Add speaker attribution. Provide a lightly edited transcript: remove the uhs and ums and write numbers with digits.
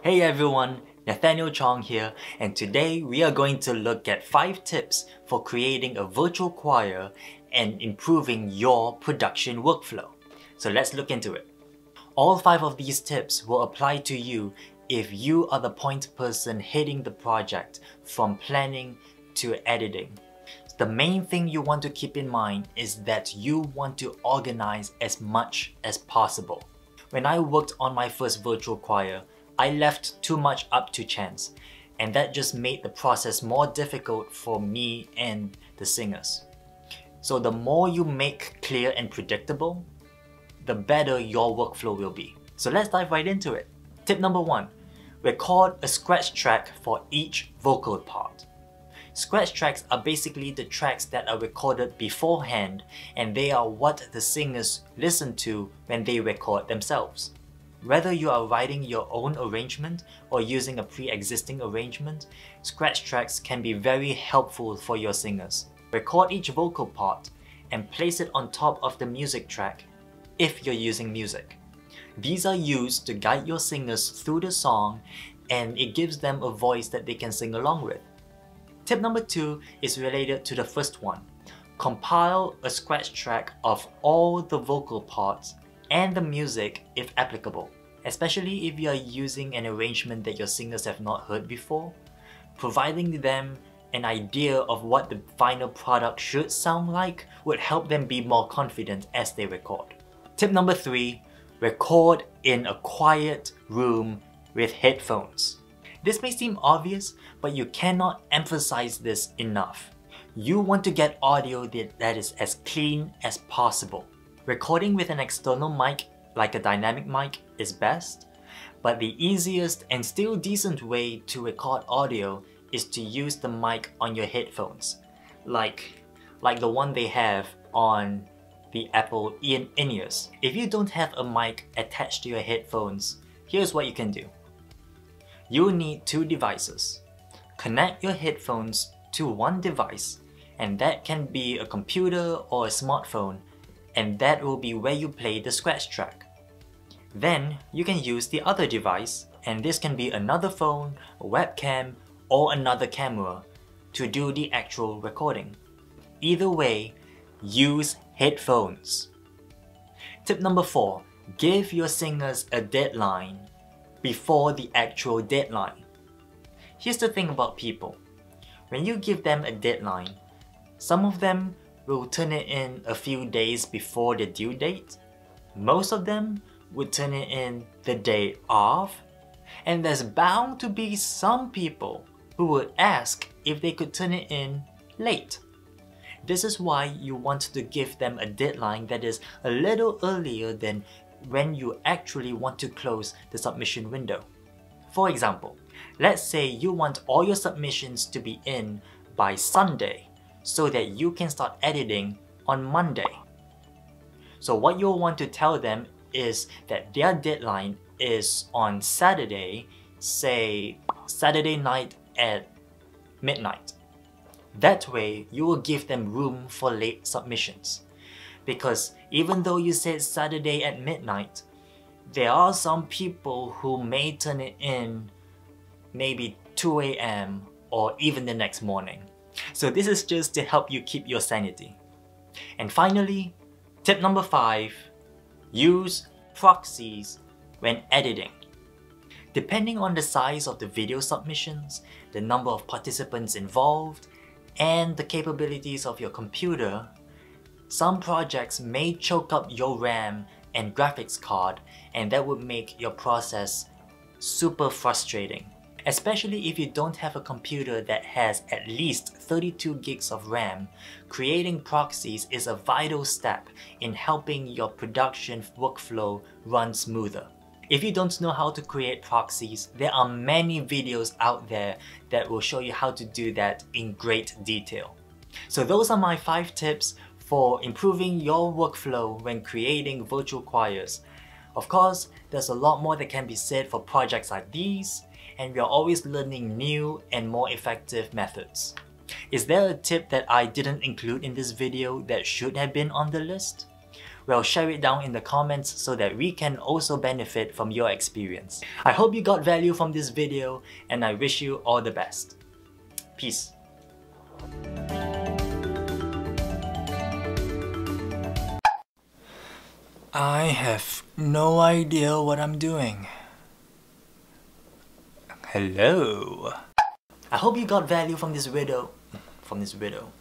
Speaker 1: Hey everyone, Nathaniel Chong here, and today we are going to look at 5 tips for creating a virtual choir and improving your production workflow. So let's look into it. All 5 of these tips will apply to you if you are the point person heading the project from planning to editing. The main thing you want to keep in mind is that you want to organize as much as possible. When I worked on my first virtual choir, I left too much up to chance, and that just made the process more difficult for me and the singers. So the more you make clear and predictable, the better your workflow will be. So let's dive right into it. Tip number 1, record a scratch track for each vocal part. Scratch tracks are basically the tracks that are recorded beforehand, and they are what the singers listen to when they record themselves. Whether you are writing your own arrangement or using a pre-existing arrangement, scratch tracks can be very helpful for your singers. Record each vocal part and place it on top of the music track if you're using music. These are used to guide your singers through the song, and it gives them a voice that they can sing along with. Tip number 2 is related to the first one. Compile a scratch track of all the vocal parts and the music if applicable, especially if you are using an arrangement that your singers have not heard before. Providing them an idea of what the final product should sound like would help them be more confident as they record. Tip number 3, record in a quiet room with headphones. This may seem obvious, but you cannot emphasize this enough. You want to get audio that is as clean as possible. Recording with an external mic, like a dynamic mic, is best, but the easiest and still decent way to record audio is to use the mic on your headphones, like the one they have on the Apple in-ears. If you don't have a mic attached to your headphones, here's what you can do. You'll need 2 devices. Connect your headphones to one device, and that can be a computer or a smartphone, and that will be where you play the scratch track. Then you can use the other device, and this can be another phone, a webcam, or another camera to do the actual recording. Either way, use headphones. Tip number 4, give your singers a deadline before the actual deadline. Here's the thing about people. When you give them a deadline, some of them will turn it in a few days before the due date. Most of them would turn it in the day of, and there's bound to be some people who would ask if they could turn it in late. This is why you want to give them a deadline that is a little earlier than when you actually want to close the submission window. For example, let's say you want all your submissions to be in by Sunday so that you can start editing on Monday. So what you'll want to tell them is that their deadline is on Saturday, say Saturday night at midnight. That way, you will give them room for late submissions. Because even though you said Saturday at midnight, there are some people who may turn it in maybe 2 AM or even the next morning. So this is just to help you keep your sanity. And finally, tip number 5, use proxies when editing. Depending on the size of the video submissions, the number of participants involved, and the capabilities of your computer, some projects may choke up your RAM and graphics card, and that would make your process super frustrating. Especially if you don't have a computer that has at least 32 gigs of RAM, creating proxies is a vital step in helping your production workflow run smoother. If you don't know how to create proxies, there are many videos out there that will show you how to do that in great detail. So those are my 5 tips for improving your workflow when creating virtual choirs. Of course, there's a lot more that can be said for projects like these, and we are always learning new and more effective methods. Is there a tip that I didn't include in this video that should have been on the list? well, share it down in the comments so that we can also benefit from your experience. I hope you got value from this video and I wish you all the best. Peace. I have no idea what I'm doing. Hello. I hope you got value from this video. From this video.